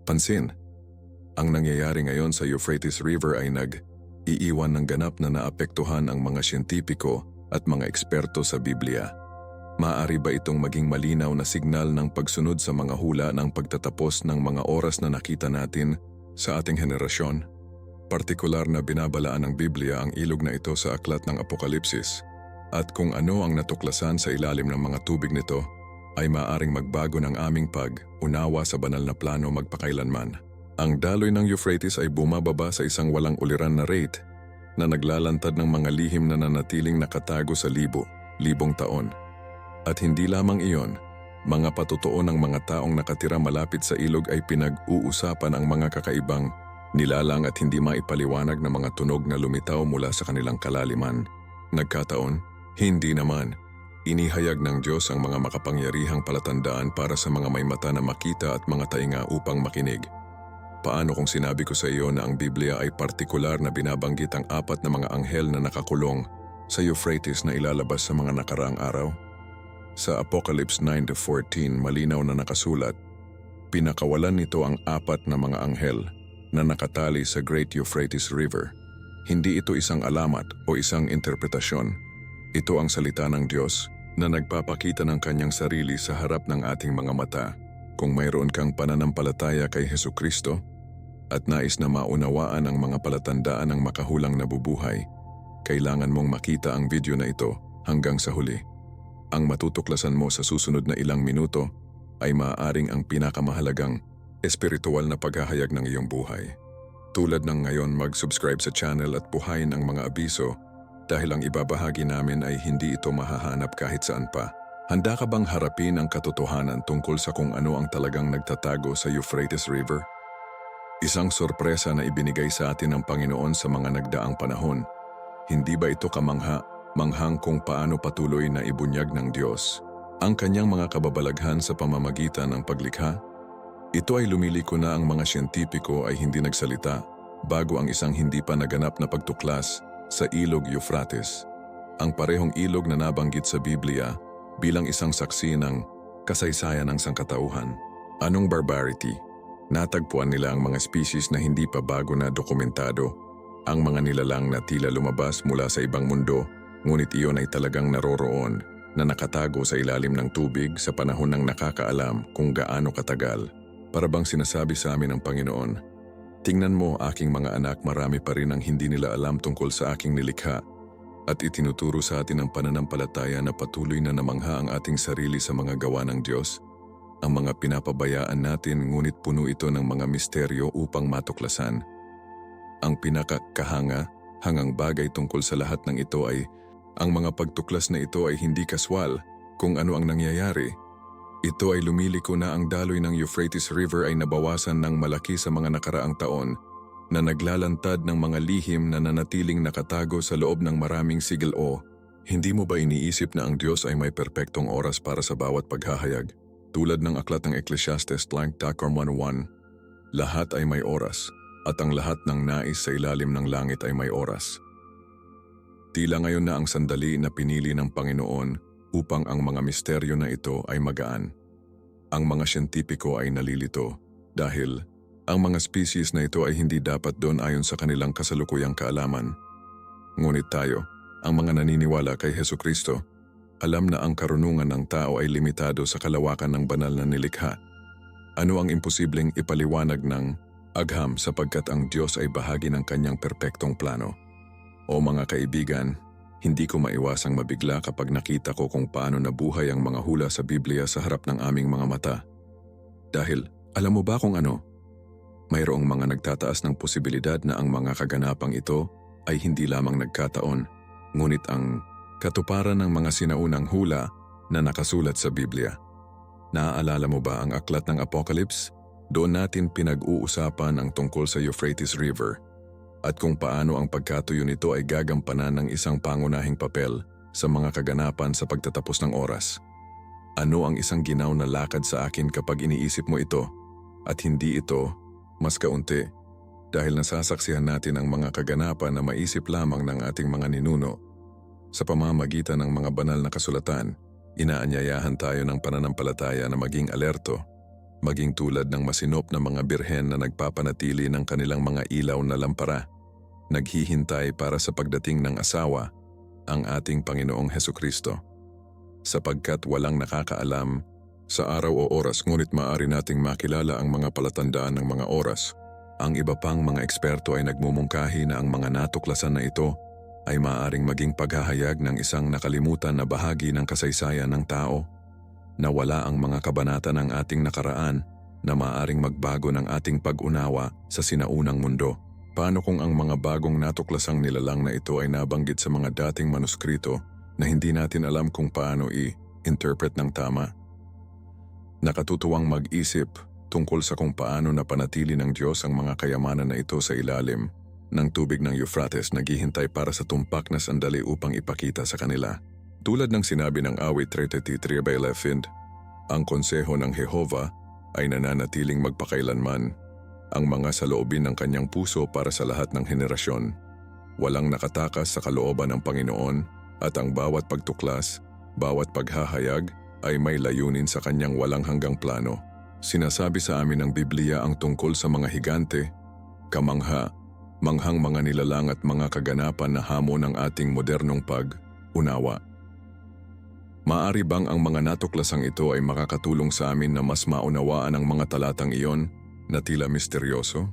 Pansin, ang nangyayari ngayon sa Euphrates River ay nag-iiwan ng ganap na naapektuhan ang mga siyentipiko at mga eksperto sa Biblia. Maaari ba itong maging malinaw na signal ng pagsunod sa mga hula ng pagtatapos ng mga oras na nakita natin sa ating henerasyon? Partikular na binabalaan ng Biblia ang ilog na ito sa aklat ng Apokalipsis, at kung ano ang natuklasan sa ilalim ng mga tubig nito ay maaaring magbago ng aming pag-unawa sa banal na plano magpakailanman. Ang daloy ng Euphrates ay bumababa sa isang walang uliran na rate na naglalantad ng mga lihim na nanatiling nakatago sa libong taon. At hindi lamang iyon, mga patutuo ng mga taong nakatira malapit sa ilog ay pinag-uusapan ang mga kakaibang nilalang at hindi maipaliwanag na mga tunog na lumitaw mula sa kanilang kalaliman. Nagkataon, hindi naman. Inihayag ng Diyos ang mga makapangyarihang palatandaan para sa mga may mata na makita at mga tainga upang makinig. Paano kung sinabi ko sa iyo na ang Biblia ay partikular na binabanggit ang 4 na mga anghel na nakakulong sa Euphrates na ilalabas sa mga nakaraang araw? Sa Apocalypse 9:14 malinaw na nakasulat, pinakawalan nito ang 4 na mga anghel na nakatali sa Great Euphrates River. Hindi ito isang alamat o isang interpretasyon. Ito ang salita ng Diyos na nagpapakita ng kanyang sarili sa harap ng ating mga mata. Kung mayroon kang pananampalataya kay Hesukristo at nais na maunawaan ang mga palatandaan ng makahulang nabubuhay, kailangan mong makita ang video na ito hanggang sa huli. Ang matutuklasan mo sa susunod na ilang minuto ay maaaring ang pinakamahalagang espiritual na paghahayag ng iyong buhay. Tulad ng ngayon, mag-subscribe sa channel at buhayin ang mga abiso dahil ang ibabahagi namin ay hindi ito mahahanap kahit saan pa. Handa ka bang harapin ang katotohanan tungkol sa kung ano ang talagang nagtatago sa Euphrates River? Isang sorpresa na ibinigay sa atin ng Panginoon sa mga nagdaang panahon. Hindi ba ito manghang kung paano patuloy na ibunyag ng Diyos ang kanyang mga kababalaghan sa pamamagitan ng paglikha? Ito ay lumiliko na ang mga siyentipiko ay hindi nagsalita bago ang isang hindi pa naganap na pagtuklas sa ilog Euphrates. Ang parehong ilog na nabanggit sa Biblia bilang isang saksi ng kasaysayan ng sangkatauhan. Anong barbarity? Natagpuan nila ang mga species na hindi pa bago na dokumentado, ang mga nilalang na tila lumabas mula sa ibang mundo, ngunit iyon ay talagang naroroon na nakatago sa ilalim ng tubig sa panahon ng nakakaalam kung gaano katagal. Para bang sinasabi sa amin ng Panginoon, tingnan mo aking mga anak, marami pa rin ang hindi nila alam tungkol sa aking nilikha, at itinuturo sa atin ang pananampalataya na patuloy na namangha ang ating sarili sa mga gawa ng Diyos. Ang mga pinapabayaan natin ngunit puno ito ng mga misteryo upang matuklasan. Ang hangang bagay tungkol sa lahat ng ito ay ang mga pagtuklas na ito ay hindi kaswal kung ano ang nangyayari. Ito ay lumiliko na ang daloy ng Euphrates River ay nabawasan ng malaki sa mga nakaraang taon na naglalantad ng mga lihim na nanatiling nakatago sa loob ng maraming sigil. Hindi mo ba iniisip na ang Diyos ay may perpektong oras para sa bawat paghahayag? Tulad ng aklat ng Ecclesiastes 1:1, lahat ay may oras at ang lahat ng nais sa ilalim ng langit ay may oras. Tila ngayon na ang sandali na pinili ng Panginoon upang ang mga misteryo na ito ay magaan. Ang mga siyentipiko ay nalilito dahil ang mga species na ito ay hindi dapat doon ayon sa kanilang kasalukuyang kaalaman. Ngunit tayo, ang mga naniniwala kay Hesukristo, alam na ang karunungan ng tao ay limitado sa kalawakan ng banal na nilikha. Ano ang imposibleng ipaliwanag ng agham sapagkat ang Diyos ay bahagi ng kanyang perpektong plano? O mga kaibigan, hindi ko maiwasang mabigla kapag nakita ko kung paano nabuhay ang mga hula sa Biblia sa harap ng aming mga mata. Dahil, alam mo ba kung ano? Mayroong mga nagtataas ng posibilidad na ang mga kaganapang ito ay hindi lamang nagkataon, ngunit ang katuparan ng mga sinaunang hula na nakasulat sa Biblia. Naaalala mo ba ang aklat ng Apocalypse? Doon natin pinag-uusapan ang tungkol sa Euphrates River at kung paano ang pagkatuyo nito ay gagampanan ng isang pangunahing papel sa mga kaganapan sa pagtatapos ng oras. Ano ang isang ginaw na lakad sa akin kapag iniisip mo ito? At hindi ito mas kaunti dahil nasasaksihan natin ang mga kaganapan na maisip lamang ng ating mga ninuno. Sa pamamagitan ng mga banal na kasulatan, inaanyayahan tayo ng pananampalataya na maging alerto maging tulad ng masinop na mga birhen na nagpapanatili ng kanilang mga ilaw na lampara, naghihintay para sa pagdating ng asawa, ang ating Panginoong Hesukristo. Sapagkat walang nakakaalam sa araw o oras, ngunit maaari nating makilala ang mga palatandaan ng mga oras. Ang iba pang mga eksperto ay nagmumungkahi na ang mga natuklasan na ito ay maaaring maging paghahayag ng isang nakalimutan na bahagi ng kasaysayan ng tao, na wala ang mga kabanata ng ating nakaraan na maaaring magbago ng ating pag-unawa sa sinaunang mundo. Paano kung ang mga bagong natuklasang nilalang na ito ay nabanggit sa mga dating manuskrito na hindi natin alam kung paano i-interpret ng tama? Nakatutuwang mag-isip tungkol sa kung paano napanatili ng Diyos ang mga kayamanan na ito sa ilalim ng tubig ng Euphrates, naghihintay para sa tumpak na sandali upang ipakita sa kanila. Tulad ng sinabi ng awit 33:11, ang konseho ng Jehova ay nananatiling magpakailanman, ang mga saloobin ng kanyang puso para sa lahat ng henerasyon. Walang nakatakas sa kalooban ng Panginoon at ang bawat pagtuklas, bawat paghahayag ay may layunin sa kanyang walang hanggang plano. Sinasabi sa amin ng Biblia ang tungkol sa mga higante, kamangha, manghang mga nilalang at mga kaganapan na hamon ng ating modernong pag-unawa. Maaari bang ang mga natuklasang ito ay makakatulong sa amin na mas maunawaan ang mga talatang iyon na tila misteryoso?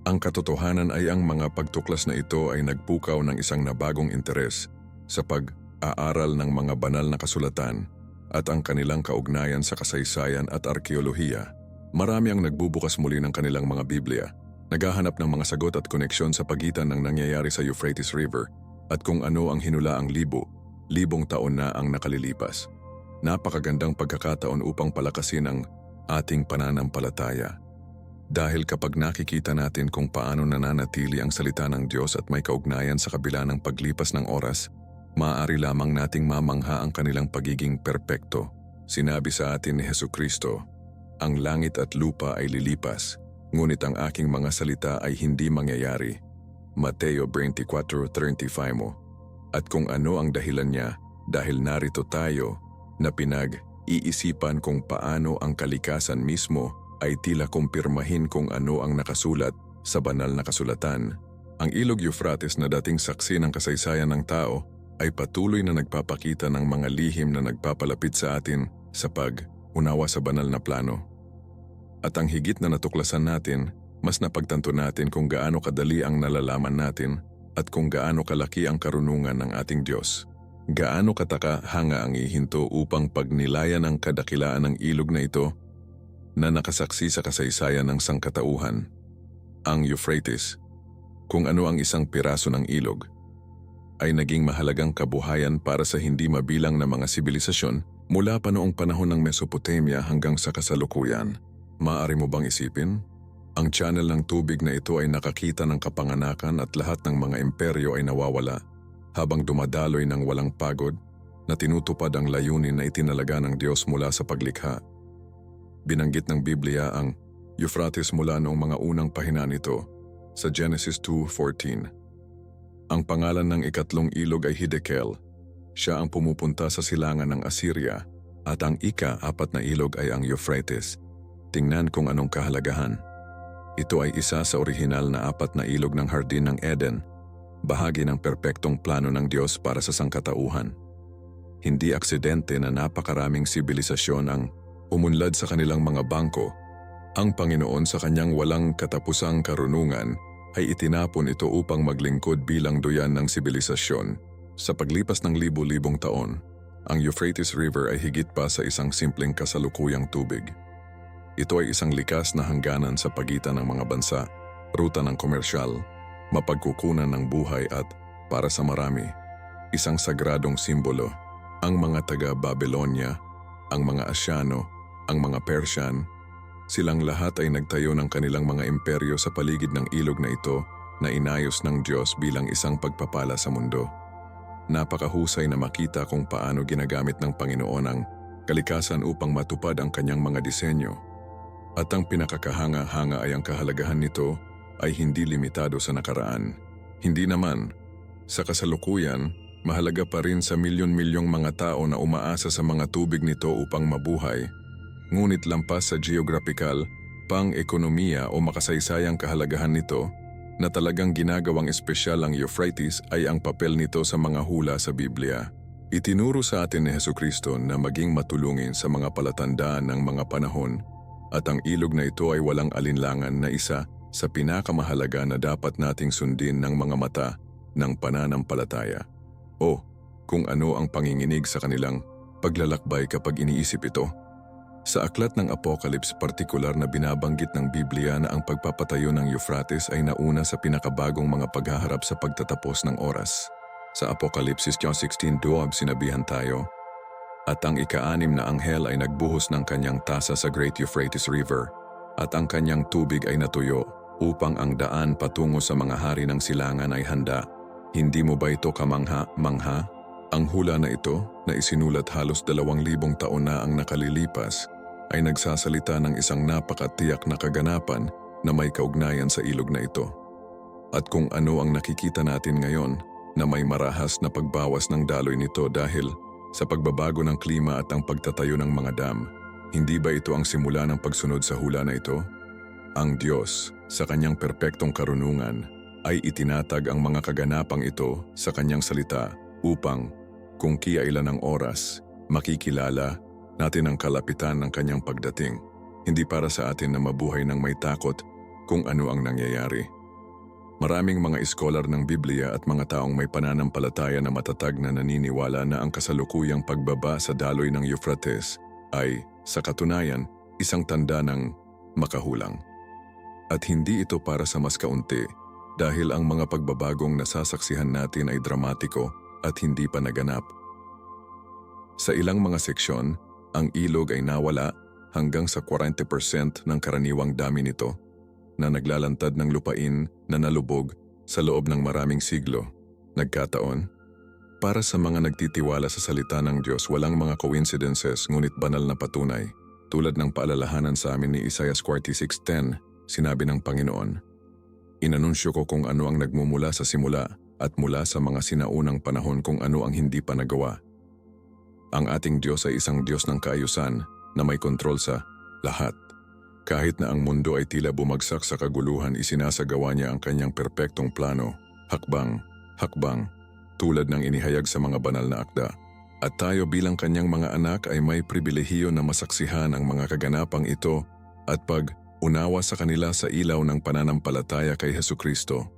Ang katotohanan ay ang mga pagtuklas na ito ay nagpukaw ng isang nabagong interes sa pag-aaral ng mga banal na kasulatan at ang kanilang kaugnayan sa kasaysayan at arkeolohiya. Marami ang nagbubukas muli ng kanilang mga Biblia, naghahanap ng mga sagot at koneksyon sa pagitan ng nangyayari sa Euphrates River at kung ano ang hinulaang libong taon na ang nakalilipas. Napakagandang pagkakataon upang palakasin ang ating pananampalataya. Dahil kapag nakikita natin kung paano nananatili ang salita ng Diyos at may kaugnayan sa kabila ng paglipas ng oras, maaari lamang nating mamangha ang kanilang pagiging perpekto. Sinabi sa atin ni Hesukristo, ang langit at lupa ay lilipas, ngunit ang aking mga salita ay hindi mangyayari. Mateo 24:35. At kung ano ang dahilan niya, dahil narito tayo na pinag-iisipan kung paano ang kalikasan mismo ay tila kumpirmahin kung ano ang nakasulat sa banal na kasulatan. Ang ilog Euphrates na dating saksi ng kasaysayan ng tao ay patuloy na nagpapakita ng mga lihim na nagpapalapit sa atin sa pag-unawa sa banal na plano. At ang higit na natuklasan natin, mas napagtanto natin kung gaano kadali ang nalalaman natin at kung gaano kalaki ang karunungan ng ating Diyos. Gaano katakahanga ang ihinto upang pagnilayan ang kadakilaan ng ilog na ito na nakasaksi sa kasaysayan ng sangkatauhan. Ang Euphrates, kung ano ang isang piraso ng ilog, ay naging mahalagang kabuhayan para sa hindi mabilang na mga sibilisasyon mula pa noong panahon ng Mesopotamia hanggang sa kasalukuyan. Maaari mo bang isipin? Ang channel ng tubig na ito ay nakakita ng kapanganakan at lahat ng mga imperyo ay nawawala habang dumadaloy ng walang pagod na tinutupad ang layunin na itinalaga ng Diyos mula sa paglikha. Binanggit ng Biblia ang Euphrates mula noong mga unang pahina nito sa Genesis 2:14. Ang pangalan ng ikatlong ilog ay Hiddekel. Siya ang pumupunta sa silangan ng Assyria at ang ika-4 na ilog ay ang Euphrates. Tingnan kung anong kahalagahan. Ito ay isa sa orihinal na 4 na ilog ng Hardin ng Eden, bahagi ng perpektong plano ng Diyos para sa sangkatauhan. Hindi aksidente na napakaraming sibilisasyon ang umunlad sa kanilang mga bangko. Ang Panginoon sa kanyang walang katapusang karunungan ay itinapon ito upang maglingkod bilang duyan ng sibilisasyon. Sa paglipas ng libu-libong taon, ang Euphrates River ay higit pa sa isang simpleng kasalukuyang tubig. Ito ay isang likas na hangganan sa pagitan ng mga bansa, ruta ng komersyal, mapagkukunan ng buhay at, para sa marami, isang sagradong simbolo. Ang mga taga-Babylonia, ang mga Asyano, ang mga Persian, silang lahat ay nagtayo ng kanilang mga imperyo sa paligid ng ilog na ito na inayos ng Diyos bilang isang pagpapala sa mundo. Napakahusay na makita kung paano ginagamit ng Panginoon ang kalikasan upang matupad ang kanyang mga disenyo. At ang pinakakahanga-hanga ay ang kahalagahan nito ay hindi limitado sa nakaraan. Hindi naman, sa kasalukuyan, mahalaga pa rin sa milyon-milyong mga tao na umaasa sa mga tubig nito upang mabuhay. ngunit lampas sa geographical, pang-ekonomiya o makasaysayang kahalagahan nito, na talagang ginagawang espesyal ang Euphrates ay ang papel nito sa mga hula sa Biblia. Itinuro sa atin ni Hesukristo na maging matulungin sa mga palatandaan ng mga panahon at ang ilog na ito ay walang alinlangan na isa sa pinakamahalaga na dapat nating sundin ng mga mata ng pananampalataya. O kung ano ang panginginig sa kanilang paglalakbay kapag iniisip ito. Sa aklat ng Apocalypse, partikular na binabanggit ng Biblia na ang pagpapatayo ng Euphrates ay nauna sa pinakabagong mga paghaharap sa pagtatapos ng oras. Sa Apocalypse 16:12 sinabihan tayo, "At ang ika-6 na anghel ay nagbuhos ng kanyang tasa sa Great Euphrates River, at ang kanyang tubig ay natuyo, upang ang daan patungo sa mga hari ng silangan ay handa. Hindi mo ba ito kamangha-mangha?" Ang hula na ito, na isinulat halos 2,000 taon na ang nakalilipas, ay nagsasalita ng isang napakatiyak na kaganapan na may kaugnayan sa ilog na ito. At kung ano ang nakikita natin ngayon, na may marahas na pagbawas ng daloy nito dahil sa pagbabago ng klima at ang pagtatayo ng mga dam, hindi ba ito ang simula ng pagsunod sa hula na ito? Ang Diyos, sa kanyang perpektong karunungan, ay itinatag ang mga kaganapang ito sa kanyang salita upang, kung kailan ang oras, makikilala natin ang kalapitan ng kanyang pagdating, hindi para sa atin na mabuhay ng may takot kung ano ang nangyayari. Maraming mga iskolar ng Biblia at mga taong may pananampalataya na matatag na naniniwala na ang kasalukuyang pagbaba sa daloy ng Euphrates ay, sa katunayan, isang tanda ng makahulang. At hindi ito para sa mas kaunti dahil ang mga pagbabagong nasasaksihan natin ay dramatiko at hindi pa naganap. Sa ilang mga seksyon, ang ilog ay nawala hanggang sa 40% ng karaniwang dami nito na naglalantad ng lupain na nalubog sa loob ng maraming siglo. Nagkataon, para sa mga nagtitiwala sa salita ng Diyos, walang mga coincidences ngunit banal na patunay. Tulad ng paalalahanan sa amin ni Isaiah 46:10, sinabi ng Panginoon, "Inanunsyo ko kung ano ang nagmumula sa simula at mula sa mga sinaunang panahon kung ano ang hindi pa nagawa." Ang ating Diyos ay isang Diyos ng kaayusan na may kontrol sa lahat. Kahit na ang mundo ay tila bumagsak sa kaguluhan, isinasagawa niya ang kanyang perpektong plano, hakbang, tulad ng inihayag sa mga banal na akda. At tayo bilang kanyang mga anak ay may pribilehiyo na masaksihan ang mga kaganapang ito at pag-unawa sa kanila sa ilaw ng pananampalataya kay Hesukristo.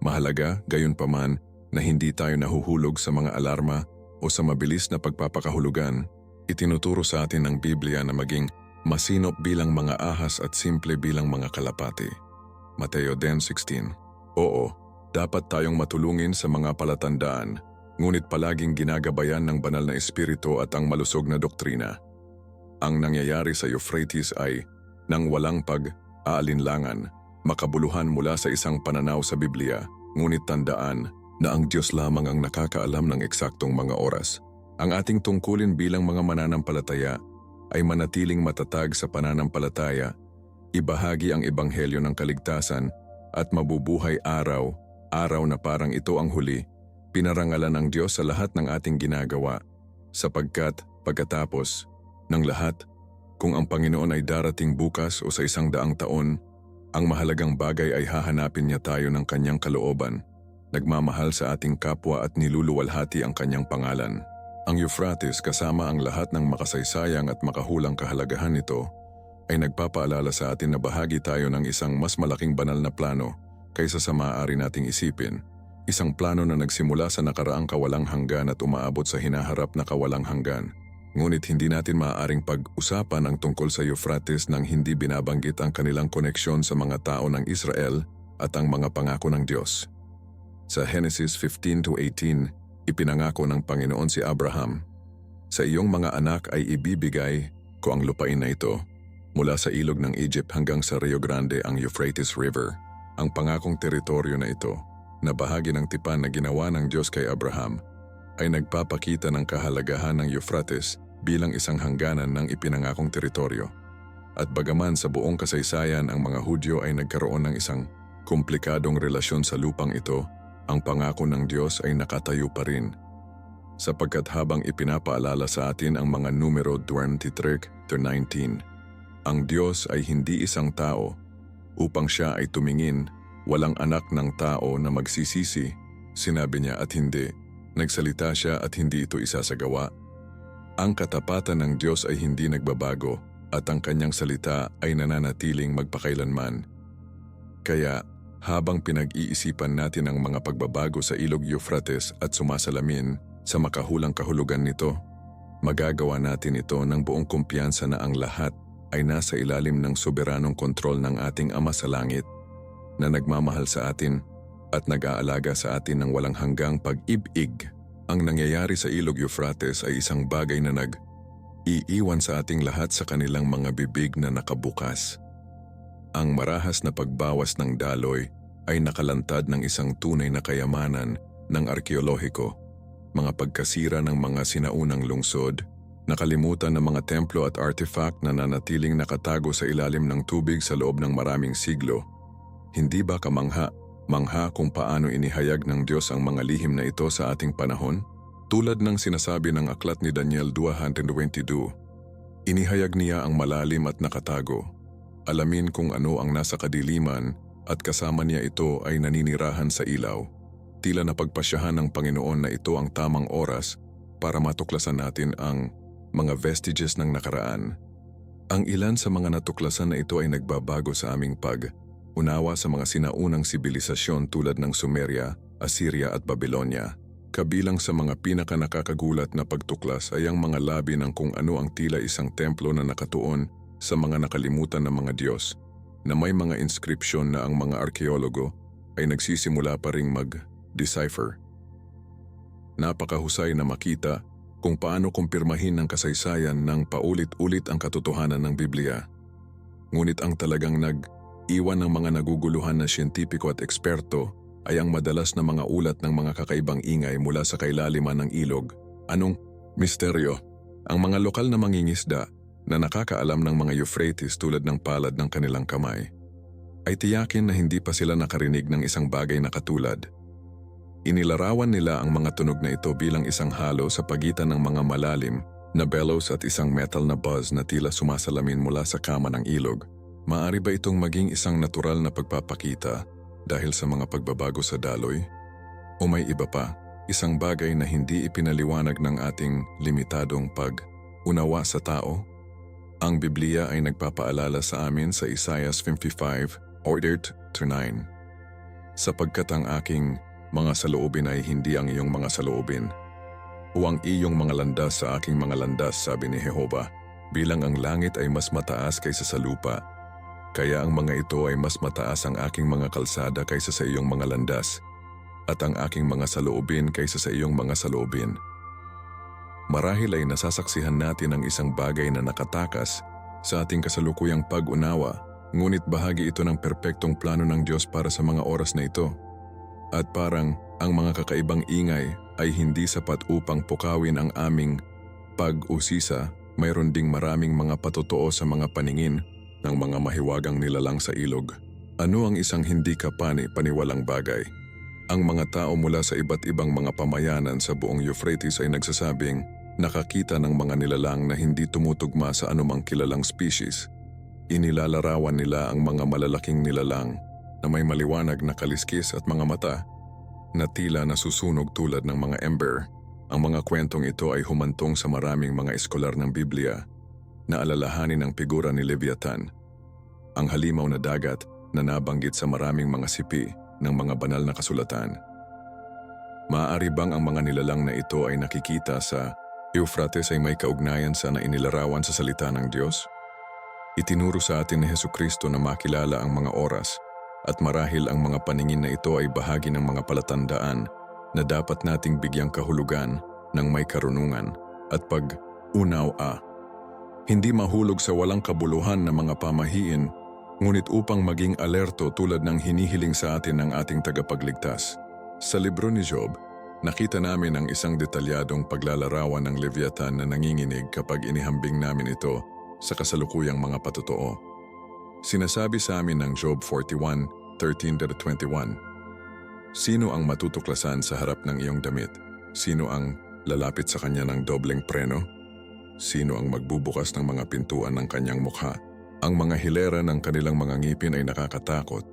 Mahalaga, gayunpaman, na hindi tayo nahuhulog sa mga alarma o sa mabilis na pagpapakahulugan. Itinuturo sa atin ng Biblia na maging masinop bilang mga ahas at simple bilang mga kalapati. Mateo 10:16. Oo, dapat tayong matulungin sa mga palatandaan, ngunit palaging ginagabayan ng banal na espiritu at ang malusog na doktrina. Ang nangyayari sa Euphrates ay, nang walang pag-aalinlangan, makabuluhan mula sa isang pananaw sa Biblia, ngunit tandaan na ang Diyos lamang ang nakakaalam ng eksaktong mga oras. Ang ating tungkulin bilang mga mananampalataya ay manatiling matatag sa pananampalataya, ibahagi ang ebanghelyo ng kaligtasan at mabubuhay araw na parang ito ang huli, pinarangalan ng Diyos sa lahat ng ating ginagawa, sapagkat pagkatapos ng lahat, kung ang Panginoon ay darating bukas o sa 100 taon, ang mahalagang bagay ay hahanapin niya tayo ng kanyang kalooban, nagmamahal sa ating kapwa at niluluwalhati ang kanyang pangalan. Ang Euphrates kasama ang lahat ng makasaysayang at makahulang kahalagahan nito ay nagpapaalala sa atin na bahagi tayo ng isang mas malaking banal na plano kaysa sa maaari nating isipin. Isang plano na nagsimula sa nakaraang kawalang hanggan at umaabot sa hinaharap na kawalang hanggan. Ngunit hindi natin maaaring pag-usapan ang tungkol sa Euphrates nang hindi binabanggit ang kanilang koneksyon sa mga tao ng Israel at ang mga pangako ng Diyos. Sa Genesis 15-18, ipinangako ng Panginoon si Abraham, "Sa iyong mga anak ay ibibigay ko ang lupain na ito, mula sa ilog ng Egypt hanggang sa Rio Grande ang Euphrates River." Ang pangakong teritoryo na ito, na bahagi ng tipan na ginawa ng Diyos kay Abraham, ay nagpapakita ng kahalagahan ng Euphrates bilang isang hangganan ng ipinangakong teritoryo. At bagaman sa buong kasaysayan ang mga Hudyo ay nagkaroon ng isang komplikadong relasyon sa lupang ito, ang pangako ng Diyos ay nakatayo pa rin. sapagkat habang ipinapaalala sa atin ang mga numero 23 to 19, ang Diyos ay hindi isang tao upang siya ay tumingin, walang anak ng tao na magsisisi, sinabi niya at hindi, nagsalita siya at hindi ito isasagawa. Ang katapatan ng Diyos ay hindi nagbabago at ang kanyang salita ay nananatiling magpakailanman. Kaya, habang pinag-iisipan natin ang mga pagbabago sa Ilog Euphrates at sumasalamin sa makahulang kahulugan nito, magagawa natin ito ng buong kumpiyansa na ang lahat ay nasa ilalim ng soberanong kontrol ng ating Ama sa Langit na nagmamahal sa atin at nag-aalaga sa atin ng walang hanggang pag-ibig. Ang nangyayari sa Ilog Euphrates ay isang bagay na nag-iiwan sa ating lahat sa kanilang mga bibig na nakabukas. Ang marahas na pagbawas ng daloy ay nakalantad ng isang tunay na kayamanan ng arkeolohiko, mga pagkasira ng mga sinaunang lungsod, nakalimutan ng mga templo at artifact na nanatiling nakatago sa ilalim ng tubig sa loob ng maraming siglo. Hindi ba mangha kung paano inihayag ng Diyos ang mga lihim na ito sa ating panahon? Tulad ng sinasabi ng aklat ni Daniel 2:22, inihayag niya ang malalim at nakatago. Alamin kung ano ang nasa kadiliman at kasama niya ito ay naninirahan sa ilaw. Tila napagpasyahan ng Panginoon na ito ang tamang oras para matuklasan natin ang mga vestiges ng nakaraan. Ang ilan sa mga natuklasan na ito ay nagbabago sa aming pag-unawa sa mga sinaunang sibilisasyon tulad ng Sumeria, Assyria at Babylonia. Kabilang sa mga pinaka-nakakagulat na pagtuklas ay ang mga labi ng kung ano ang tila isang templo na nakatuon sa mga nakalimutan ng mga Diyos, na may mga inscription na ang mga arkeologo ay nagsisimula pa ring mag-decipher. Napakahusay na makita kung paano kumpirmahin ng kasaysayan ng paulit-ulit ang katotohanan ng Biblia. Ngunit ang talagang nag-iwan ng mga naguguluhan na siyentipiko at eksperto ay ang madalas na mga ulat ng mga kakaibang ingay mula sa kailaliman ng ilog. Anong misteryo? Ang mga lokal na mangingisda na nakakaalam ng mga Euphrates tulad ng palad ng kanilang kamay, ay tiyakin na hindi pa sila nakarinig ng isang bagay na katulad. Inilarawan nila ang mga tunog na ito bilang isang halo sa pagitan ng mga malalim na bellows at isang metal na buzz na tila sumasalamin mula sa kama ng ilog. Maaari ba itong maging isang natural na pagpapakita dahil sa mga pagbabago sa daloy? O may iba pa, isang bagay na hindi ipinaliwanag ng ating limitadong pag-unawa sa tao? Ang Biblia ay nagpapaalala sa amin sa Isaiah 55:8-9, sapagkat ang aking mga saloobin ay hindi ang iyong mga saloobin, o ang iyong mga landas sa aking mga landas, sabi ni Jehova, bilang ang langit ay mas mataas kaysa sa lupa, kaya ang mga ito ay mas mataas ang aking mga kalsada kaysa sa iyong mga landas, at ang aking mga saloobin kaysa sa iyong mga saloobin. Marahil ay nasasaksihan natin ang isang bagay na nakatakas sa ating kasalukuyang pag-unawa, ngunit bahagi ito ng perpektong plano ng Diyos para sa mga oras na ito. At parang ang mga kakaibang ingay ay hindi sapat upang pukawin ang aming pag-usisa, mayroon ding maraming mga patotoo sa mga paningin ng mga mahiwagang nilalang sa ilog. Ano ang isang hindi paniwalang bagay? Ang mga tao mula sa iba't ibang mga pamayanan sa buong Euphrates ay nagsasabing nakakita ng mga nilalang na hindi tumutugma sa anumang kilalang species. Inilalarawan nila ang mga malalaking nilalang na may maliwanag na kaliskis at mga mata na tila nasusunog tulad ng mga ember. Ang mga kwentong ito ay humantong sa maraming mga eskolar ng Biblia na alalahanin ang figura ni Leviathan, ang halimaw na dagat na nabanggit sa maraming mga sipi ng mga banal na kasulatan. Maaari bang ang mga nilalang na ito ay nakikita sa Euphrates ay may kaugnayan sa nainilarawan sa salita ng Diyos? Itinuro sa atin ni Hesukristo na makilala ang mga oras at marahil ang mga paningin na ito ay bahagi ng mga palatandaan na dapat nating bigyang kahulugan ng may karunungan at pag-unawa. Hindi mahulog sa walang kabuluhan na mga pamahiin, ngunit upang maging alerto tulad ng hinihiling sa atin ng ating tagapagligtas. Sa libro ni Job, nakita namin ang isang detalyadong paglalarawan ng Leviathan na nanginginig kapag inihambing namin ito sa kasalukuyang mga patotoo. Sinasabi sa amin ng Job 41:13-21, sino ang matutuklasan sa harap ng iyong damit? Sino ang lalapit sa kanya ng dobleng preno? Sino ang magbubukas ng mga pintuan ng kanyang mukha? Ang mga hilera ng kanilang mga ngipin ay nakakatakot.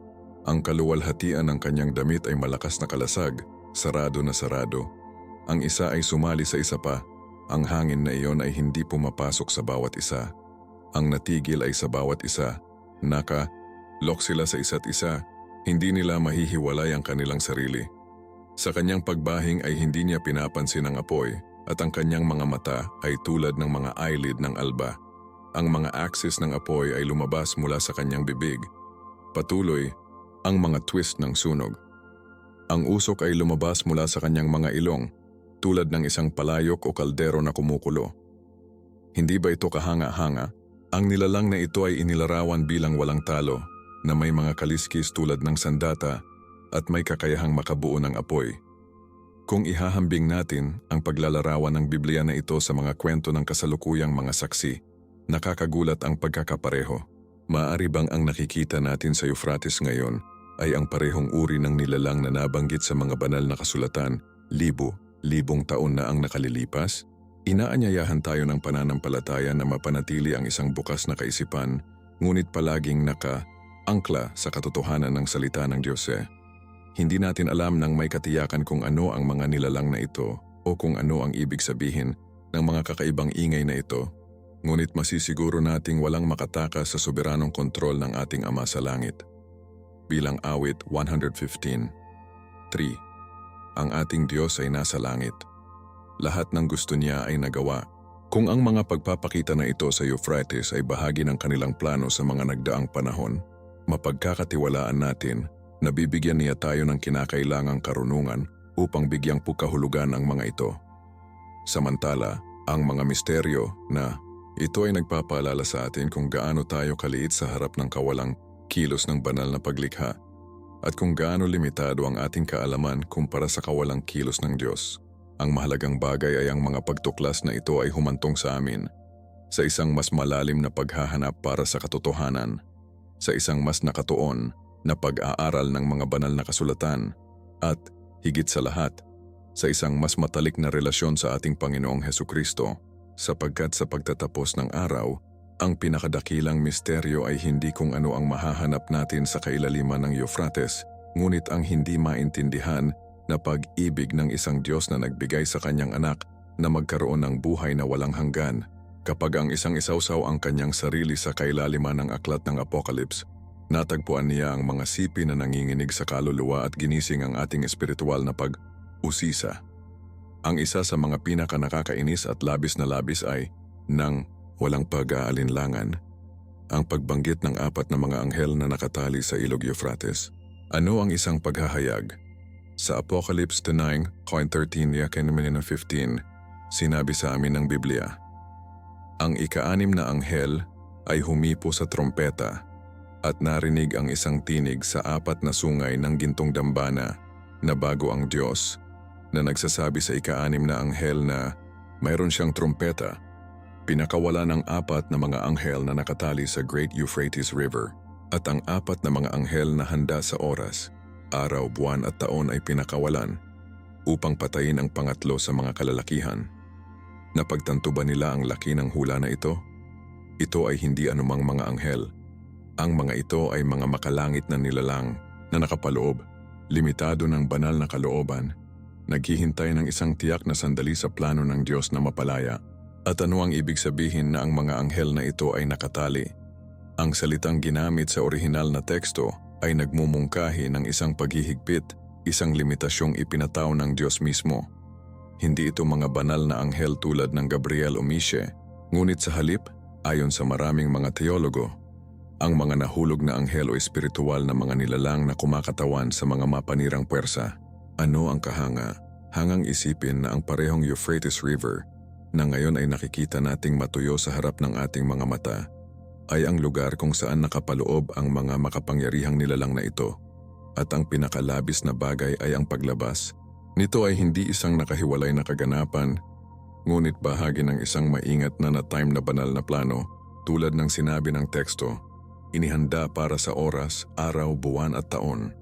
Ang kaluwalhatian ng kanyang damit ay malakas na kalasag, sarado na sarado. Ang isa ay sumali sa isa pa. Ang hangin na iyon ay hindi pumapasok sa bawat isa. Ang natigil ay sa bawat isa. Naka-lock sila sa isa't isa. Hindi nila mahihiwalay ang kanilang sarili. Sa kanyang pagbahing ay hindi niya pinapansin ang apoy at ang kanyang mga mata ay tulad ng mga eyelid ng alba. Ang mga axis ng apoy ay lumabas mula sa kanyang bibig. Patuloy ang mga twist ng sunog. Ang usok ay lumabas mula sa kanyang mga ilong, tulad ng isang palayok o kaldero na kumukulo. Hindi ba ito kahanga-hanga? Ang nilalang na ito ay inilarawan bilang walang talo, na may mga kaliskis tulad ng sandata at may kakayahang makabuo ng apoy. Kung ihahambing natin ang paglalarawan ng Biblia na ito sa mga kwento ng kasalukuyang mga saksi, nakakagulat ang pagkakapareho. Maaari bang ang nakikita natin sa Euphrates ngayon ay ang parehong uri ng nilalang na nabanggit sa mga banal na kasulatan, libong taon na ang nakalilipas? Inaanyayahan tayo ng pananampalataya na mapanatili ang isang bukas na kaisipan, ngunit palaging naka-angkla sa katotohanan ng salita ng Diyos. Hindi natin alam ng may katiyakan kung ano ang mga nilalang na ito o kung ano ang ibig sabihin ng mga kakaibang ingay na ito, ngunit masisiguro nating walang makatakas sa soberanong kontrol ng ating Ama sa Langit. Bilang awit 115:3. Ang ating Diyos ay nasa langit. Lahat ng gusto niya ay nagawa. Kung ang mga pagpapakita na ito sa Euphrates ay bahagi ng kanilang plano sa mga nagdaang panahon, mapagkakatiwalaan natin na bibigyan niya tayo ng kinakailangang karunungan upang bigyang pagkahulugan ang mga ito. Samantala, ang mga misteryo na ito ay nagpapaalala sa atin kung gaano tayo kaliit sa harap ng kawalang kilos ng banal na paglikha at kung gaano limitado ang ating kaalaman kumpara sa kawalang kilos ng Diyos. Ang mahalagang bagay ay ang mga pagtuklas na ito ay humantong sa amin sa isang mas malalim na paghahanap para sa katotohanan, sa isang mas nakatuon na pag-aaral ng mga banal na kasulatan at, higit sa lahat, sa isang mas matalik na relasyon sa ating Panginoong Hesukristo, sapagkat sa pagtatapos ng araw, ang pinakadakilang misteryo ay hindi kung ano ang mahahanap natin sa kailaliman ng Euphrates, ngunit ang hindi maintindihan na pag-ibig ng isang Diyos na nagbigay sa kanyang anak na magkaroon ng buhay na walang hanggan. Kapag ang isang isawsaw ang kanyang sarili sa kailaliman ng aklat ng Apocalypse, natagpuan niya ang mga sipi na nanginginig sa kaluluwa at ginising ang ating espiritual na pag-usisa. Ang isa sa mga pinaka-nakakainis at labis na labis ay, nang walang pag-aalinlangan, ang pagbanggit ng 4 na mga anghel na nakatali sa ilog Euphrates. Ano ang isang paghahayag? Sa Apocalypse 9:13-15, sinabi sa amin ng Biblia, ang ika-6 na anghel ay humipo sa trompeta at narinig ang isang tinig sa 4 na sungay ng gintong dambana na bago ang Diyos na nagsasabi sa ika-6 na anghel na mayroon siyang trompeta. Pinakawala ng 4 na mga anghel na nakatali sa Great Euphrates River at ang 4 na mga anghel na handa sa oras, araw, buwan at taon ay pinakawalan upang patayin ang pangatlo sa mga kalalakihan. Napagtanto ba nila ang laki ng hula na ito? Ito ay hindi anumang mga anghel. Ang mga ito ay mga makalangit na nilalang na nakapaloob, limitado ng banal na kalooban, naghihintay ng isang tiyak na sandali sa plano ng Diyos na mapalaya. At ano ang ibig sabihin na ang mga anghel na ito ay nakatali? Ang salitang ginamit sa orihinal na teksto ay nagmumungkahi ng isang paghihigpit, isang limitasyong ipinataw ng Diyos mismo. Hindi ito mga banal na anghel tulad ng Gabriel o Miche, ngunit sa halip, ayon sa maraming mga teologo, ang mga nahulog na anghel o espiritual na mga nilalang na kumakatawan sa mga mapanirang puwersa. Ano ang kahanga? Hangang isipin na ang parehong Euphrates River na ngayon ay nakikita nating matuyo sa harap ng ating mga mata, ay ang lugar kung saan nakapaloob ang mga makapangyarihang nilalang na ito. At ang pinakalabis na bagay ay ang paglabas. Nito ay hindi isang nakahiwalay na kaganapan, ngunit bahagi ng isang maingat na na-time na banal na plano, tulad ng sinabi ng teksto, inihanda para sa oras, araw, buwan at taon.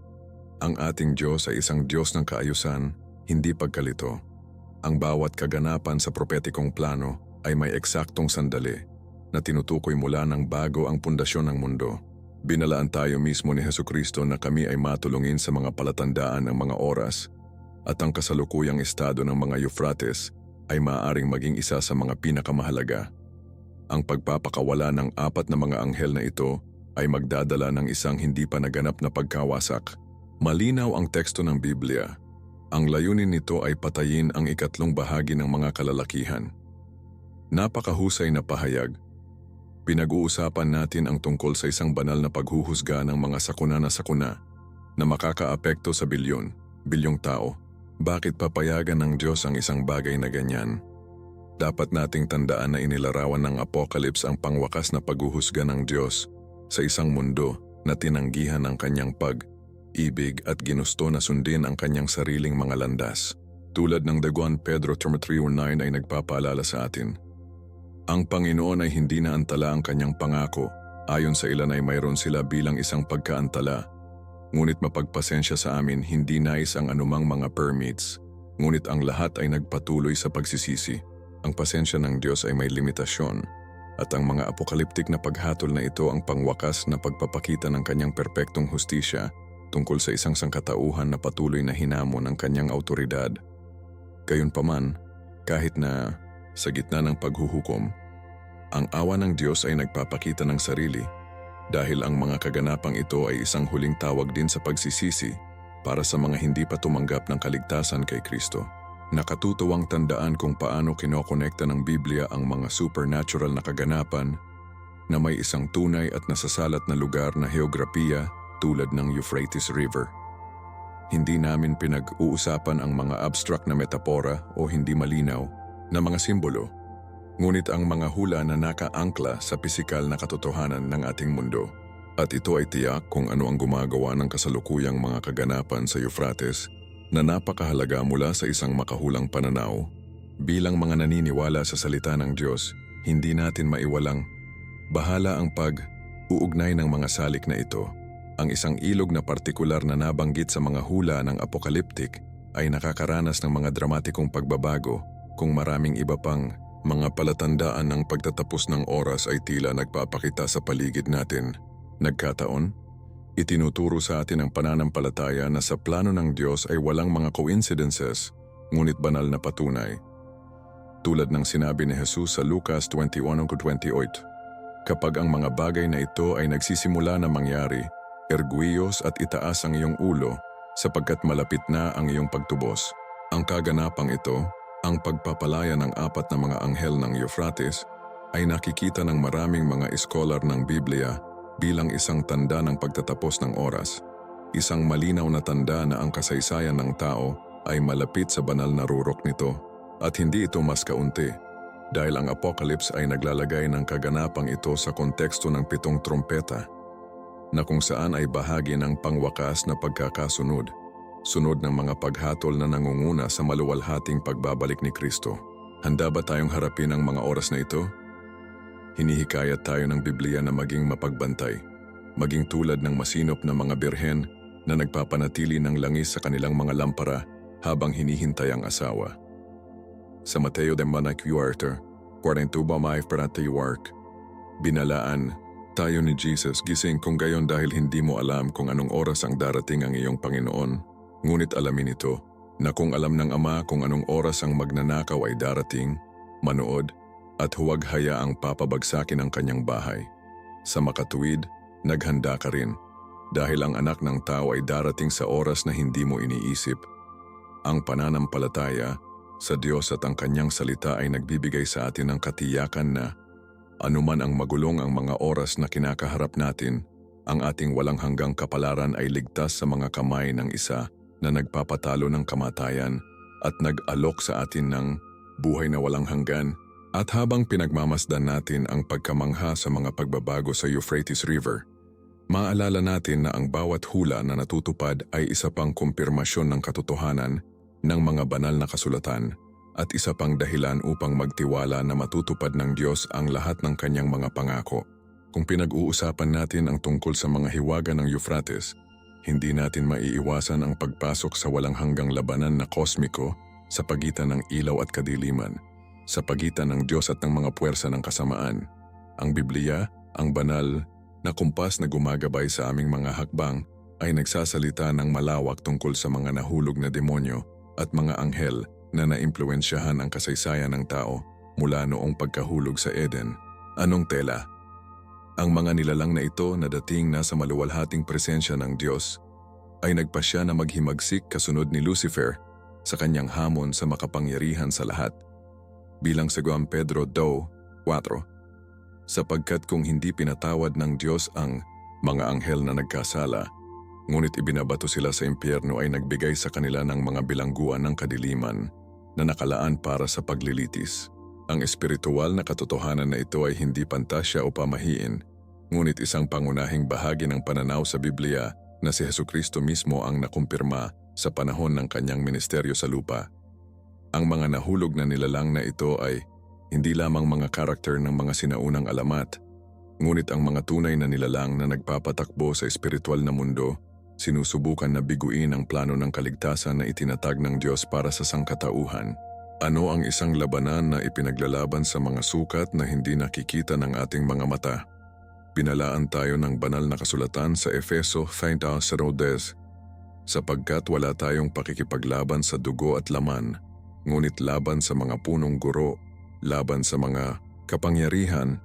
Ang ating Diyos ay isang Diyos ng kaayusan, hindi pagkalito. Ang bawat kaganapan sa propetikong plano ay may eksaktong sandali na tinutukoy mula ng bago ang pundasyon ng mundo. Binalaan tayo mismo ni Hesukristo na kami ay matulungin sa mga palatandaan ng mga oras at ang kasalukuyang estado ng mga Euphrates ay maaaring maging isa sa mga pinakamahalaga. Ang pagpapakawala ng 4 na mga anghel na ito ay magdadala ng isang hindi pa naganap na pagkawasak. Malinaw ang teksto ng Biblia. Ang layunin nito ay patayin ang ikatlong bahagi ng mga kalalakihan. Napakahusay na pahayag. Pinag-uusapan natin ang tungkol sa isang banal na paghuhusga ng mga sakuna na makakaapekto sa bilyong tao. Bakit papayagan ng Diyos ang isang bagay na ganyan? Dapat nating tandaan na inilarawan ng Apocalypse ang pangwakas na paghuhusga ng Diyos sa isang mundo na tinanggihan ng kanyang pag-ibig at ginusto na sundin ang kanyang sariling mga landas. Tulad ng 1 Pedro 3:9 ay nagpapaalala sa atin. Ang Panginoon ay hindi naantala ang kanyang pangako. Ayon sa ilan ay mayroon sila bilang isang pagkaantala. Ngunit mapagpasensya sa amin, hindi nais ang anumang mga permits. Ngunit ang lahat ay nagpatuloy sa pagsisisi. Ang pasensya ng Diyos ay may limitasyon. At ang mga apokaliptik na paghatol na ito ang pangwakas na pagpapakita ng kanyang perpektong hustisya tungkol sa isang sangkatauhan na patuloy na hinamon ng kanyang autoridad. Gayunpaman, kahit na sa gitna ng paghuhukom, ang awa ng Diyos ay nagpapakita ng sarili dahil ang mga kaganapang ito ay isang huling tawag din sa pagsisisi para sa mga hindi pa tumanggap ng kaligtasan kay Kristo. Nakatutuwang tandaan kung paano kinokonekta ng Biblia ang mga supernatural na kaganapan na may isang tunay at nasasalat na lugar na heograpiya tulad ng Euphrates River. Hindi namin pinag-uusapan ang mga abstract na metapora o hindi malinaw na mga simbolo, ngunit ang mga hula na nakaangkla sa pisikal na katotohanan ng ating mundo. At ito ay tiyak kung ano ang gumagawa ng kasalukuyang mga kaganapan sa Euphrates na napakahalaga mula sa isang makahulang pananaw. Bilang mga naniniwala sa salita ng Diyos, hindi natin maiwalang bahala ang pag-uugnay ng mga salik na ito. Ang isang ilog na partikular na nabanggit sa mga hula ng apokaliptik ay nakakaranas ng mga dramatikong pagbabago kung maraming iba pang mga palatandaan ng pagtatapos ng oras ay tila nagpapakita sa paligid natin. Nagkataon, itinuturo sa atin ang pananampalataya na sa plano ng Diyos ay walang mga coincidences, ngunit banal na patunay. Tulad ng sinabi ni Jesus sa Lucas 21:28, kapag ang mga bagay na ito ay nagsisimula na mangyari, erguiyos at itaas ang iyong ulo sapagkat malapit na ang iyong pagtubos. Ang kaganapang ito, ang pagpapalaya ng 4 na mga anghel ng Euphrates, ay nakikita ng maraming mga iskolar ng Biblia bilang isang tanda ng pagtatapos ng oras. Isang malinaw na tanda na ang kasaysayan ng tao ay malapit sa banal na rurok nito at hindi ito mas kaunti dahil ang Apocalypse ay naglalagay ng kaganapang ito sa konteksto ng 7 trompeta na kung saan ay bahagi ng pangwakas na pagkakasunod. Sunod ng mga paghatol na nangunguna sa maluwalhating pagbabalik ni Kristo. Handa ba tayong harapin ang mga oras na ito? Hinihikayat tayo ng Biblia na maging mapagbantay, maging tulad ng masinop na mga birhen na nagpapanatili ng langis sa kanilang mga lampara habang hinihintay ang asawa. Sa Mateo de Manacuarter, 42 work, binalaan tayo ni Jesus, gising kung gayon dahil hindi mo alam kung anong oras ang darating ang iyong Panginoon. Ngunit alamin ito, na kung alam ng Ama kung anong oras ang magnanakaw ay darating, manood, at huwag hayaang papabagsakin ang kanyang bahay. Sa makatuwid, naghanda ka rin, dahil ang anak ng tao ay darating sa oras na hindi mo iniisip. Ang pananampalataya sa Diyos at ang kanyang salita ay nagbibigay sa atin ng katiyakan na anuman ang magulong ang mga oras na kinakaharap natin, ang ating walang hanggang kapalaran ay ligtas sa mga kamay ng isa na nagpapatalo ng kamatayan at nag-alok sa atin ng buhay na walang hanggan. At habang pinagmamasdan natin ang pagkamangha sa mga pagbabago sa Euphrates River, maalala natin na ang bawat hula na natutupad ay isa pang kumpirmasyon ng katotohanan ng mga banal na kasulatan at isa pang dahilan upang magtiwala na matutupad ng Diyos ang lahat ng kanyang mga pangako. Kung pinag-uusapan natin ang tungkol sa mga hiwaga ng Euphrates, hindi natin maiiwasan ang pagpasok sa walang hanggang labanan na kosmiko sa pagitan ng ilaw at kadiliman, sa pagitan ng Diyos at ng mga puwersa ng kasamaan. Ang Biblia, ang banal na kumpas na gumagabay sa aming mga hakbang, ay nagsasalita ng malawak tungkol sa mga nahulog na demonyo at mga anghel na naimpluwensyahan ang kasaysayan ng tao mula noong pagkahulog sa Eden. Anong tela? Ang mga nilalang na ito na dating nasa maluwalhating presensya ng Diyos ay nagpasya na maghimagsik kasunod ni Lucifer sa kanyang hamon sa makapangyarihan sa lahat. Bilang sa Pedro 2:4, sapagkat kung hindi pinatawad ng Diyos ang mga anghel na nagkasala, ngunit ibinabato sila sa impyerno, ay nagbigay sa kanila ng mga bilangguan ng kadiliman na nakalaan para sa paglilitis. Ang espiritual na katotohanan na ito ay hindi pantasya o pamahiin, ngunit isang pangunahing bahagi ng pananaw sa Biblia na si Hesukristo mismo ang nakumpirma sa panahon ng kanyang ministeryo sa lupa. Ang mga nahulog na nilalang na ito ay hindi lamang mga karakter ng mga sinaunang alamat, ngunit ang mga tunay na nilalang na nagpapatakbo sa espiritual na mundo, sinusubukan na biguin ang plano ng kaligtasan na itinatag ng Diyos para sa sangkatauhan. Ano ang isang labanan na ipinaglalaban sa mga sukat na hindi nakikita ng ating mga mata? Binalaan tayo ng banal na kasulatan sa Efeso 5:10, sapagkat wala tayong pakikipaglaban sa dugo at laman, ngunit laban sa mga punong guro, laban sa mga kapangyarihan,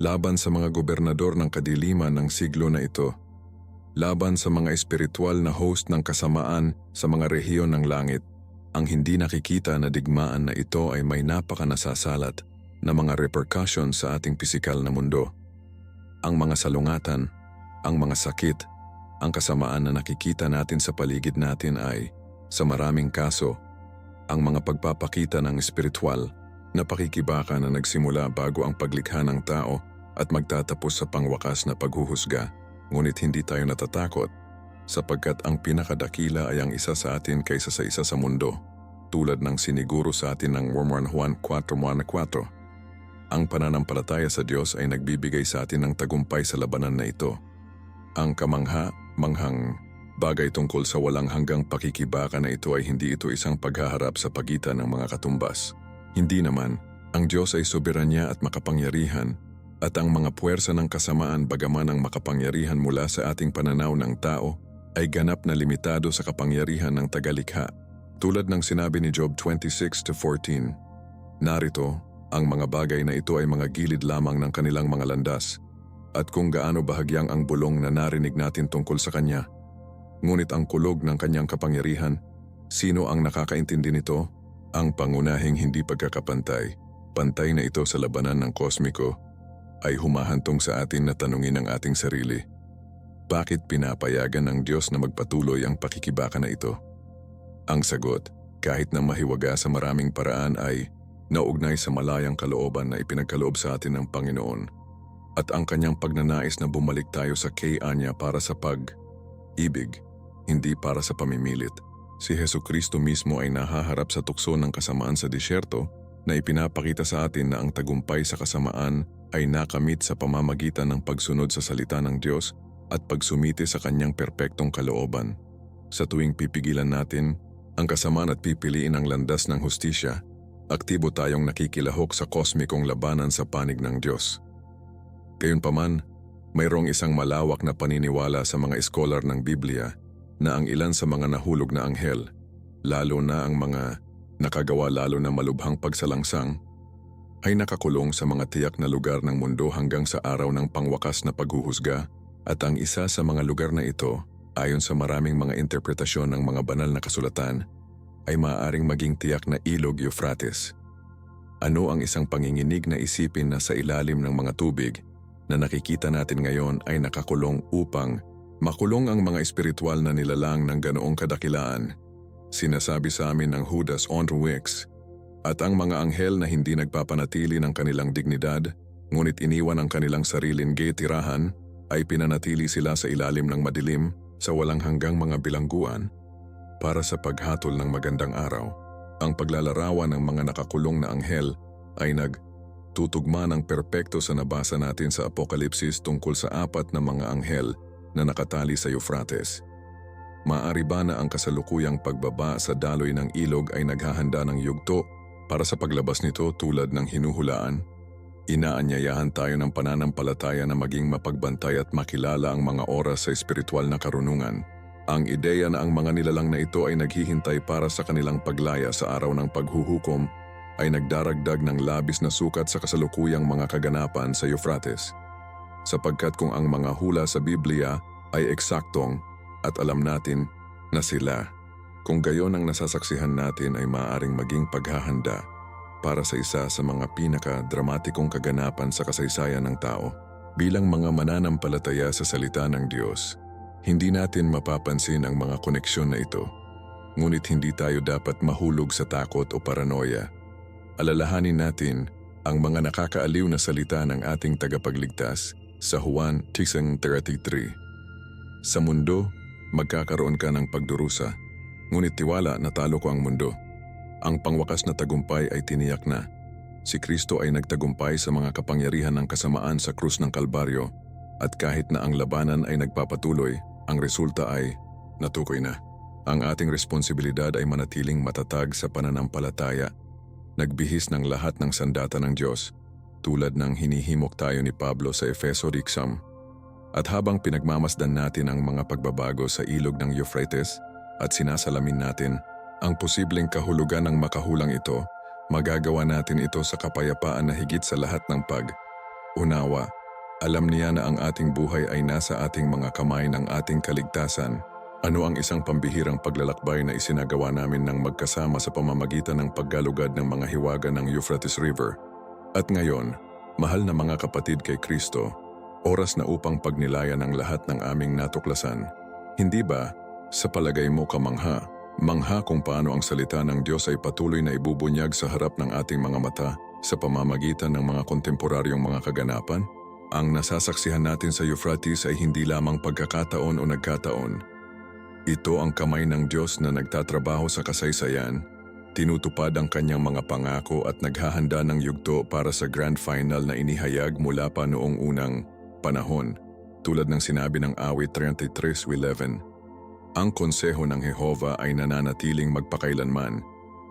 laban sa mga gobernador ng kadiliman ng siglo na ito, laban sa mga espiritual na host ng kasamaan sa mga rehiyon ng langit. Ang hindi nakikita na digmaan na ito ay may napakanasasalat na mga repercussions sa ating pisikal na mundo. Ang mga salungatan, ang mga sakit, ang kasamaan na nakikita natin sa paligid natin ay, sa maraming kaso, ang mga pagpapakita ng espiritual na pakikibaka na nagsimula bago ang paglikha ng tao at magtatapos sa pangwakas na paghuhusga. Ngunit hindi tayo natatakot, sapagkat ang pinakadakila ay ang isa sa atin kaysa sa isa sa mundo, tulad ng siniguro sa atin ng Juan 4:4. Ang pananampalataya sa Diyos ay nagbibigay sa atin ng tagumpay sa labanan na ito. Ang kamangha-manghang bagay tungkol sa walang hanggang pakikibaka na ito ay hindi ito isang paghaharap sa pagitan ng mga katumbas. Hindi naman, ang Diyos ay soberanya at makapangyarihan, at ang mga puwersa ng kasamaan, bagaman ang makapangyarihan mula sa ating pananaw ng tao, ay ganap na limitado sa kapangyarihan ng tagalikha. Tulad ng sinabi ni Job 26:14, narito, ang mga bagay na ito ay mga gilid lamang ng kanilang mga landas, at kung gaano bahagyang ang bulong na narinig natin tungkol sa Kanya. Ngunit ang kulog ng Kanyang kapangyarihan, sino ang nakakaintindi nito? Ang pangunahing hindi pagkakapantay, pantay na ito sa labanan ng kosmiko, ay humahantong sa atin na tanungin ang ating sarili. Bakit pinapayagan ng Diyos na magpatuloy ang pakikibaka na ito? Ang sagot, kahit na mahiwaga sa maraming paraan, ay naugnay sa malayang kalooban na ipinagkaloob sa atin ng Panginoon at ang Kanyang pagnanais na bumalik tayo sa kay-anya para sa pag-ibig, hindi para sa pamimilit. Si Hesukristo mismo ay nahaharap sa tukso ng kasamaan sa disyerto na ipinapakita sa atin na ang tagumpay sa kasamaan ay nakamit sa pamamagitan ng pagsunod sa salita ng Diyos at pagsumite sa Kanyang perpektong kalooban. Sa tuwing pipigilan natin ang kasamaan at pipiliin ang landas ng hustisya, aktibo tayong nakikilahok sa kosmikong labanan sa panig ng Diyos. Gayunpaman, mayroong isang malawak na paniniwala sa mga eskolar ng Biblia na ang ilan sa mga nahulog na anghel, lalo na ang mga nakagawa lalo na malubhang pagsalangsang, ay nakakulong sa mga tiyak na lugar ng mundo hanggang sa araw ng pangwakas na paghuhusga, at ang isa sa mga lugar na ito, ayon sa maraming mga interpretasyon ng mga banal na kasulatan, ay maaaring maging tiyak na ilog Euphrates. Ano ang isang panginginig na isipin na sa ilalim ng mga tubig na nakikita natin ngayon ay nakakulong upang makulong ang mga espiritual na nilalang ng ganoong kadakilaan? Sinasabi sa amin ng Judas Onruix, at ang mga anghel na hindi nagpapanatili ng kanilang dignidad, ngunit iniwan ang kanilang sariling tirahan, ay pinanatili sila sa ilalim ng madilim sa walang hanggang mga bilangguan para sa paghatol ng magandang araw. Ang paglalarawan ng mga nakakulong na anghel ay nagtutugma ng perpekto sa nabasa natin sa Apokalipsis tungkol sa 4 na mga anghel na nakatali sa Euphrates. Maaari ba na ang kasalukuyang pagbaba sa daloy ng ilog ay naghahanda ng yugto para sa paglabas nito tulad ng hinuhulaan? Inaanyayahan tayo ng pananampalataya na maging mapagbantay at makilala ang mga oras sa espiritual na karunungan. Ang ideya na ang mga nilalang na ito ay naghihintay para sa kanilang paglaya sa araw ng paghuhukom ay nagdaragdag ng labis na sukat sa kasalukuyang mga kaganapan sa Euphrates. Sapagkat kung ang mga hula sa Biblia ay eksaktong at alam natin na sila, kung gayon ang nasasaksihan natin ay maaaring maging paghahanda para sa isa sa mga pinaka-dramatikong kaganapan sa kasaysayan ng tao. Bilang mga mananampalataya sa salita ng Diyos, hindi natin mapapansin ang mga koneksyon na ito. Ngunit hindi tayo dapat mahulog sa takot o paranoia. Alalahanin natin ang mga nakakaaliw na salita ng ating tagapagligtas sa Juan 10:33. Sa mundo, magkakaroon ka ng pagdurusa, ngunit tiwala na talo ko ang mundo. Ang pangwakas na tagumpay ay tiniyak na. Si Kristo ay nagtagumpay sa mga kapangyarihan ng kasamaan sa krus ng Kalbaryo at kahit na ang labanan ay nagpapatuloy, ang resulta ay natukoy na. Ang ating responsibilidad ay manatiling matatag sa pananampalataya, nagbihis ng lahat ng sandata ng Diyos tulad ng hinihimok tayo ni Pablo sa Efeso 6. At habang pinagmamasdan natin ang mga pagbabago sa ilog ng Euphrates at sinasalamin natin ang posibleng kahulugan ng makahulang ito, magagawa natin ito sa kapayapaan na higit sa lahat ng pag-unawa. Alam niya na ang ating buhay ay nasa ating mga kamay ng ating kaligtasan. Ano ang isang pambihirang paglalakbay na isinagawa namin ng magkasama sa pamamagitan ng paggalugad ng mga hiwaga ng Euphrates River. At ngayon, mahal na mga kapatid kay Kristo, oras na upang pagnilayan ang lahat ng aming natuklasan. Hindi ba, sa palagay mo mangha kung paano ang salita ng Diyos ay patuloy na ibubunyag sa harap ng ating mga mata sa pamamagitan ng mga kontemporaryong mga kaganapan? Ang nasasaksihan natin sa Euphrates ay hindi lamang pagkakataon o nagkataon. Ito ang kamay ng Diyos na nagtatrabaho sa kasaysayan, tinutupad ang kanyang mga pangako at naghahanda ng yugto para sa grand final na inihayag mula pa noong unang panahon, tulad ng sinabi ng awit 33:11. Ang konseho ng Jehova ay nananatiling magpakailanman,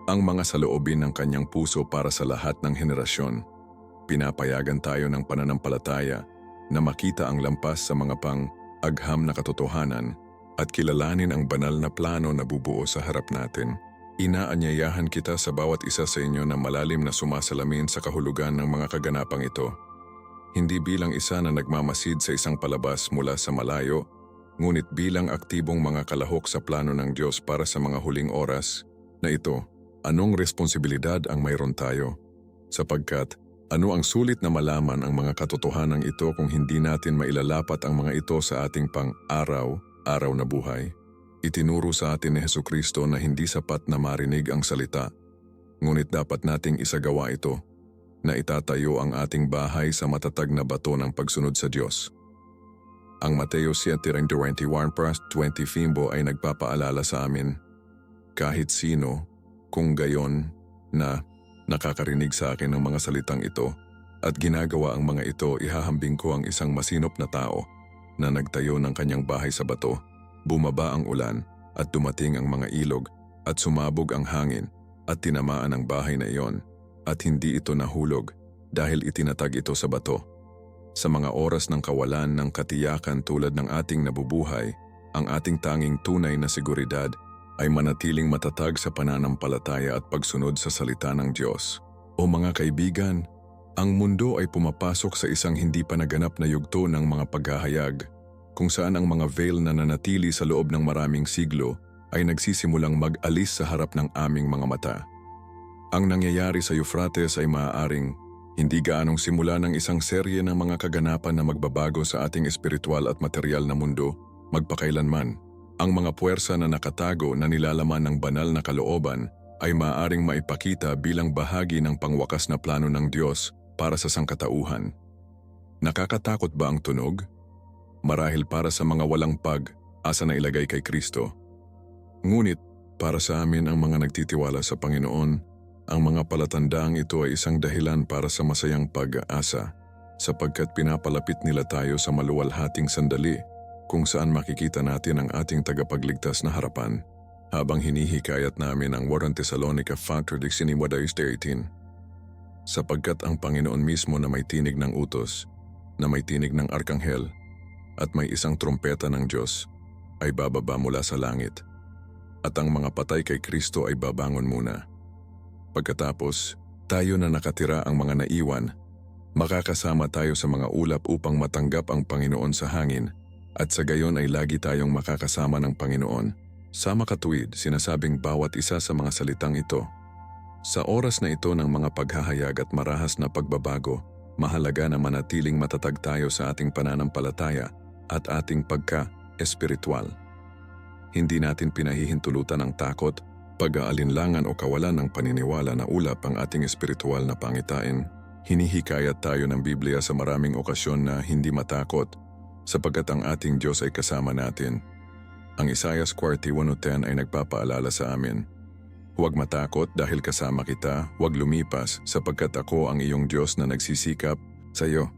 ang mga saloobin ng kanyang puso para sa lahat ng henerasyon. Pinapayagan tayo ng pananampalataya na makita ang lampas sa mga pang-agham na katotohanan at kilalanin ang banal na plano na bubuo sa harap natin. Inaanyayahan kita sa bawat isa sa inyo na malalim na sumasalamin sa kahulugan ng mga kaganapang ito. Hindi bilang isa na nagmamasid sa isang palabas mula sa malayo, ngunit bilang aktibong mga kalahok sa plano ng Diyos para sa mga huling oras na ito. Anong responsibilidad ang mayroon tayo? Sapagkat ano ang sulit na malaman ang mga katotohanan ito kung hindi natin mailalapat ang mga ito sa ating pang-araw-araw na buhay? Itinuro sa atin ni Jesucristo na hindi sapat na marinig ang salita, ngunit dapat nating isagawa ito, na itatayo ang ating bahay sa matatag na bato ng pagsunod sa Diyos. Ang Mateo 7:21-20 Fimbo ay nagpapaalala sa amin, kahit sino, kung gayon, na nakakarinig sa akin ng mga salitang ito at ginagawa ang mga ito, ihahambing ko ang isang masinop na tao na nagtayo ng kanyang bahay sa bato. Bumaba ang ulan at dumating ang mga ilog at sumabog ang hangin at tinamaan ang bahay na iyon at hindi ito nahulog dahil itinatag ito sa bato. Sa mga oras ng kawalan ng katiyakan tulad ng ating nabubuhay, ang ating tanging tunay na seguridad ay manatiling matatag sa pananampalataya at pagsunod sa salita ng Diyos. O mga kaibigan, ang mundo ay pumapasok sa isang hindi pa naganap na yugto ng mga paghahayag, kung saan ang mga veil na nanatili sa loob ng maraming siglo ay nagsisimulang mag-alis sa harap ng aming mga mata. Ang nangyayari sa Euphrates ay maaaring hindi gaanong simula ng isang serye ng mga kaganapan na magbabago sa ating espiritual at material na mundo magpakailanman. Ang mga puwersa na nakatago na nilalaman ng banal na kalooban ay maaaring maipakita bilang bahagi ng pangwakas na plano ng Diyos para sa sangkatauhan. Nakakatakot ba ang tunog? Marahil para sa mga walang pag-asa na ilagay kay Kristo. Ngunit para sa amin ang mga nagtitiwala sa Panginoon, ang mga palatandaang ito ay isang dahilan para sa masayang pag-asa, sapagkat pinapalapit nila tayo sa maluwalhating sandali kung saan makikita natin ang ating tagapagligtas na harapan habang hinihikayat namin ang 1 Thessalonica 4:18. Sapagkat ang Panginoon mismo na may tinig ng utos, na may tinig ng arkanghel, at may isang trompeta ng Diyos, ay bababa mula sa langit. At ang mga patay kay Kristo ay babangon muna. Pagkatapos, tayo na nakatira ang mga naiwan, makakasama tayo sa mga ulap upang matanggap ang Panginoon sa hangin, at sa gayon ay lagi tayong makakasama ng Panginoon. Sa makatuwid, sinasabing bawat isa sa mga salitang ito. Sa oras na ito ng mga paghahayag at marahas na pagbabago, mahalaga na manatiling matatag tayo sa ating pananampalataya at ating pagka-espiritual. Hindi natin pinahihintulutan ng takot, pag-aalinlangan o kawalan ng paniniwala na ulap ang ating espiritual na pangitain. Hinihikayat tayo ng Biblia sa maraming okasyon na hindi matakot, sapagkat ang ating Diyos ay kasama natin. Ang Isaiah 41:10 ay nagpapaalala sa amin, "Huwag matakot dahil kasama kita, huwag lumipas sapagkat ako ang iyong Diyos na nagsisikap sa iyo.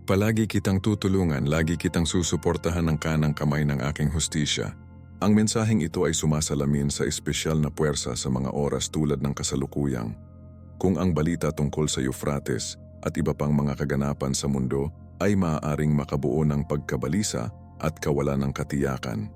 Palagi kitang tutulungan, lagi kitang susuportahan ng kanang kamay ng aking hustisya." Ang mensaheng ito ay sumasalamin sa espesyal na puwersa sa mga oras tulad ng kasalukuyang. Kung ang balita tungkol sa Euphrates at iba pang mga kaganapan sa mundo ay maaaring makabuo ng pagkabalisa at kawalan ng katiyakan.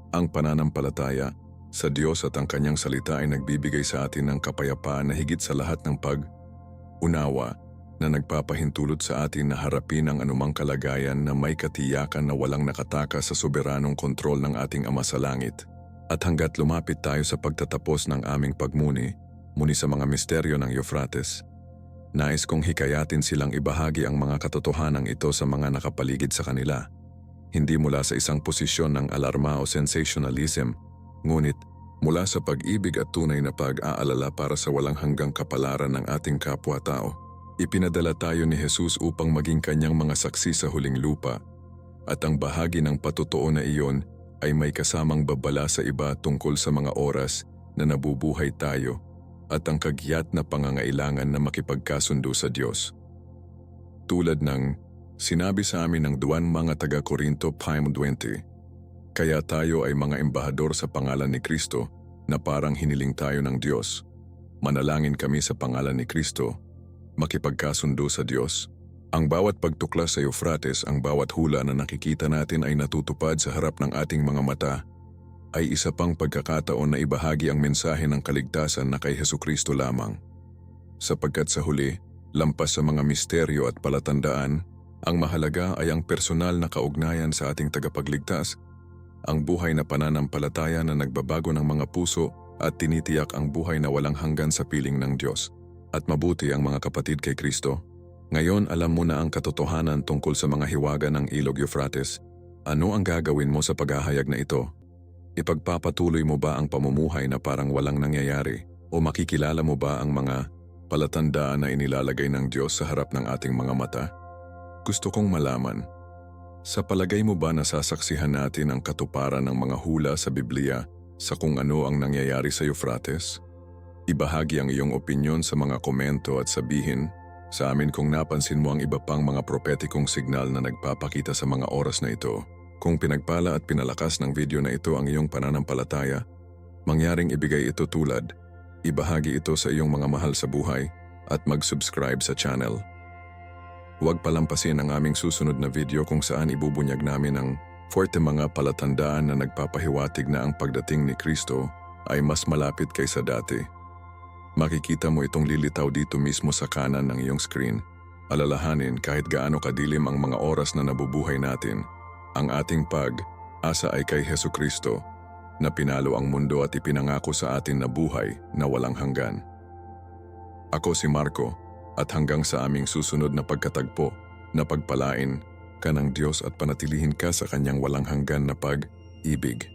Ang pananampalataya sa Diyos at ang Kanyang salita ay nagbibigay sa atin ng kapayapaan na higit sa lahat ng pag-unawa na nagpapahintulot sa atin na harapin ang anumang kalagayan na may katiyakan na walang nakatakas sa soberanong kontrol ng ating Ama sa Langit. At hanggat lumapit tayo sa pagtatapos ng aming pagmuni, muni sa mga misteryo ng Euphrates, nais kong hikayatin silang ibahagi ang mga katotohanan ito sa mga nakapaligid sa kanila. Hindi mula sa isang posisyon ng alarma o sensationalism, ngunit mula sa pag-ibig at tunay na pag-aalala para sa walang hanggang kapalaran ng ating kapwa-tao. Ipinadala tayo ni Jesus upang maging kanyang mga saksi sa huling lupa, at ang bahagi ng patotoo na iyon ay may kasamang babala sa iba tungkol sa mga oras na nabubuhay tayo at ang kagyat na pangangailangan na makipagkasundo sa Diyos. Tulad ng sinabi sa amin ng duwan mga taga-Korinto 5:20, "Kaya tayo ay mga embahador sa pangalan ni Kristo na parang hiniling tayo ng Diyos. Manalangin kami sa pangalan ni Kristo, makipagkasundo sa Diyos." Ang bawat pagtuklas sa Euphrates, ang bawat hula na nakikita natin ay natutupad sa harap ng ating mga mata, ay isa pang pagkakataon na ibahagi ang mensahe ng kaligtasan na kay Hesukristo lamang. Sapagkat sa huli, lampas sa mga misteryo at palatandaan, ang mahalaga ay ang personal na kaugnayan sa ating tagapagligtas, ang buhay na pananampalataya na nagbabago ng mga puso at tinitiyak ang buhay na walang hanggan sa piling ng Diyos. At mabuti ang mga kapatid kay Kristo. Ngayon alam mo na ang katotohanan tungkol sa mga hiwaga ng Ilog Euphrates. Ano ang gagawin mo sa paghahayag na ito? Ipagpapatuloy mo ba ang pamumuhay na parang walang nangyayari? O makikilala mo ba ang mga palatandaan na inilalagay ng Diyos sa harap ng ating mga mata? Gusto kong malaman, sa palagay mo ba nasasaksihan natin ang katuparan ng mga hula sa Biblia sa kung ano ang nangyayari sa Euphrates? Ibahagi ang iyong opinyon sa mga komento at sabihin sa amin kung napansin mo ang iba pang mga propetikong signal na nagpapakita sa mga oras na ito. Kung pinagpala at pinalakas ng video na ito ang iyong pananampalataya, mangyaring ibigay ito tulad, ibahagi ito sa iyong mga mahal sa buhay at mag-subscribe sa channel. Huwag palampasin ang aming susunod na video kung saan ibubunyag namin ang forte mga palatandaan na nagpapahiwatig na ang pagdating ni Kristo ay mas malapit kaysa dati. Makikita mo itong lilitaw dito mismo sa kanan ng iyong screen. Alalahanin kahit gaano kadilim ang mga oras na nabubuhay natin, ang ating pag-asa ay kay Hesukristo na pinalo ang mundo at ipinangako sa atin na buhay na walang hanggan. Ako si Marco, at hanggang sa aming susunod na pagkatagpo, na pagpalain ka ng Diyos at panatilihin ka sa kanyang walang hanggan na pag-ibig.